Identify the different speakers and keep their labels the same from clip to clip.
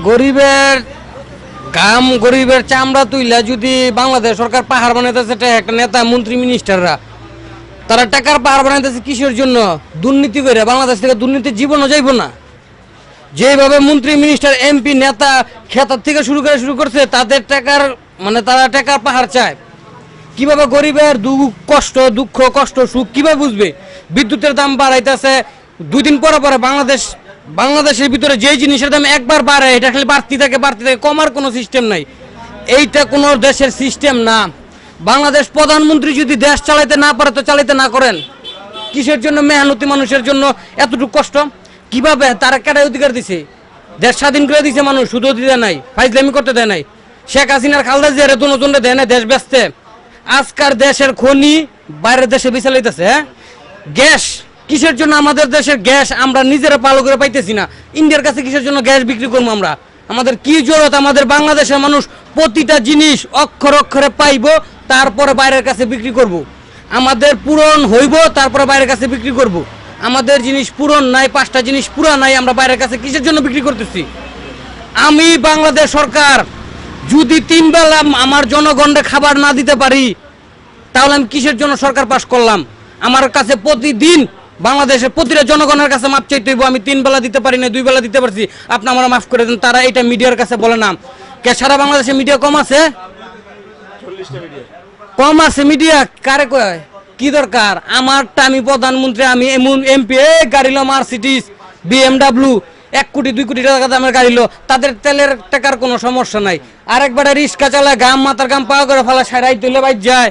Speaker 1: গরিবের গাম গরিবের চামড়া তুইলা যদি বাংলাদেশ সরকার পাহাড় বানাইতেছে একটা নেতা মন্ত্রী মিনিস্টাররা তারা টাকার পাহাড় বানাইতেছে কিসের জন্য? দুর্নীতি করে। বাংলাদেশ থেকে দুর্নীতির জীবনও যাইব না। যেভাবে মন্ত্রী মিনিস্টার এমপি নেতা খেতার থেকে শুরু করছে তাদের টাকার তারা টাকার পাহাড় চায়। কিভাবে গরিবের দুঃখ কষ্ট সুখ কিভাবে বুঝবে? বিদ্যুতের দাম বাড়াইতেছে 2 দিন পরে বাংলাদেশের ভিতরে যে জিনিসের দাম একবার বাড়ে এটা খালি বাড়তি থাকে কমার কোনো সিস্টেম নাই। এইটা কোনো দেশের সিস্টেম না। বাংলাদেশ প্রধানমন্ত্রী যদি দেশ চালাইতে না পারে তো চালাইতে না করেন। কিসের জন্য মেহনতি মানুষের জন্য এতটুকু কষ্ট? কিভাবে তারা কেটাই অধিকার দিছে? দেশ স্বাধীন করে দিছে মানুষ, শুধু দিতে নাই, ফাইজলামি করতে দেয় নাই। শেখ হাসিনার খালদা জিয়ারে দুজনে দেয় না দেশ বেচতে। আজকার দেশের খনি বাইরের দেশে বিছালাইতেছে। হ্যাঁ, গ্যাস কিসের জন্য? আমাদের দেশের গ্যাস আমরা নিজেরা ভালো করে পাইতেছি না। ইন্ডিয়ার কাছে কিসের জন্য গ্যাস বিক্রি করবো আমরা? আমাদের কি জরুরত? আমাদের বাংলাদেশের মানুষ প্রতিটা জিনিস অক্ষরে পাইব, তারপরে বাইরের কাছে বিক্রি করব। আমাদের পূরণ হইব, তারপরে বাইরের কাছে বিক্রি করব। আমাদের জিনিস পূরণ নাই, 5টা জিনিস পুরা নাই, আমরা বাইরের কাছে কিসের জন্য বিক্রি করতেছি? আমি বাংলাদেশ সরকার যদি 3 বেলা আমার জনগণকে খাবার না দিতে পারি তাহলে আমি কিসের জন্য সরকার পাস করলাম? আমার কাছে প্রতিদিন বাংলাদেশের প্রতিটা জনগণের কাছে মাপ চাইতে হইব। আমি 3 বেলা দিতে পারি না, 2 বেলা দিতে পারছি, আপনি আমার মাফ করে দেন। তারা এটা মিডিয়ার কাছে বলে না। কে সারা বাংলাদেশে মিডিয়া কম আছে? কম আছে মিডিয়া। কারে কয়? কি দরকার? আমারটা আমি প্রধানমন্ত্রী, আমি এমপি, গাড়ি লো মার্সিডিজ BMW 1 কোটি 2 কোটি টাকা দামের গাড়ি লো, তাদের তেলের টাকার কোনো সমস্যা নাই। আরেকবার রিক্সা চালায় মাথার গাম পাওয়া করে ফেলা সারাই তুলে বাইর যায়।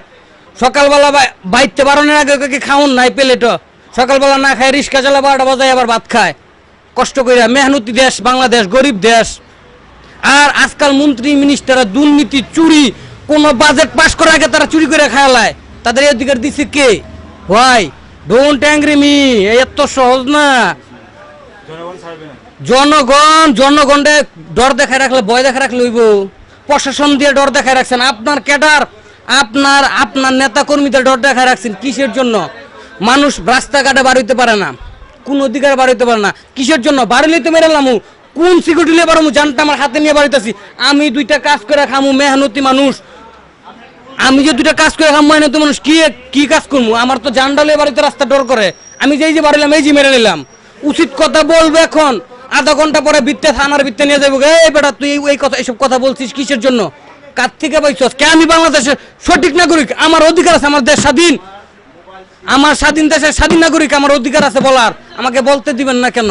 Speaker 1: সকালবেলা বাইতে বারণের আগে কি খাওন নাই প্লেটও? সকালবেলা না খায় রিক্সা চালা 12টা বাজায় আবার ভাত খায় কষ্ট করে। মেহনতি দেশ বাংলাদেশ, গরিব দেশ। আর আজকাল মন্ত্রী মিনিস্টাররা দুর্নীতি চুরি, কোনো বাজেট পাস করার আগে তারা চুরি করে খাওয়ালায়। তাদের অধিকার দিচ্ছে কে? ভাই ডোন্ট অ্যাংরি মি, এত সহজ না। জনগণে ডর দেখায় রাখলে, ভয় দেখায় রাখলে হইব। প্রশাসন দিয়ে ডর দেখায় রাখছেন, আপনার ক্যাডার আপনার নেতা কর্মীদের ডর দেখায় রাখছেন। কিসের জন্য? মানুষ রাস্তাঘাটে বার হইতে পারে না, কোন অধিকার বার হইতে পারে না। কিসের জন্য? বাড়িলেই তো মেরালামু, কোন সিকিউরিটি নিয়ে বাড়ামু? জানটা আমার হাতে নিয়ে বাড়িতেছি। আমি 2টা কাজ করে খামু, মেহনতি মানুষ। আমি যে 2টা কাজ করে খামু মেহনতি মানুষ, কি কাজ করবো? আমার তো জানডালে বাড়িতে রাস্তা ডর করে। আমি যে বাড়িলাম এই যে মেরে নিলাম। উচিত কথা বলবে। এখন আধা ঘন্টা পরে থানার ভিত্তে নিয়ে যাবো। এই বেটা তুই এইসব কথা বলছিস কিসের জন্য? কার থেকে পাইছস? কে? আমি বাংলাদেশের সঠিক নাগরিক, আমার অধিকার আছে, আমার দেশ স্বাধীন, আমার স্বাধীন দেশের স্বাধীন নাগরিক, আমার অধিকার আছে বলার। আমাকে বলতে দিবেন না কেন?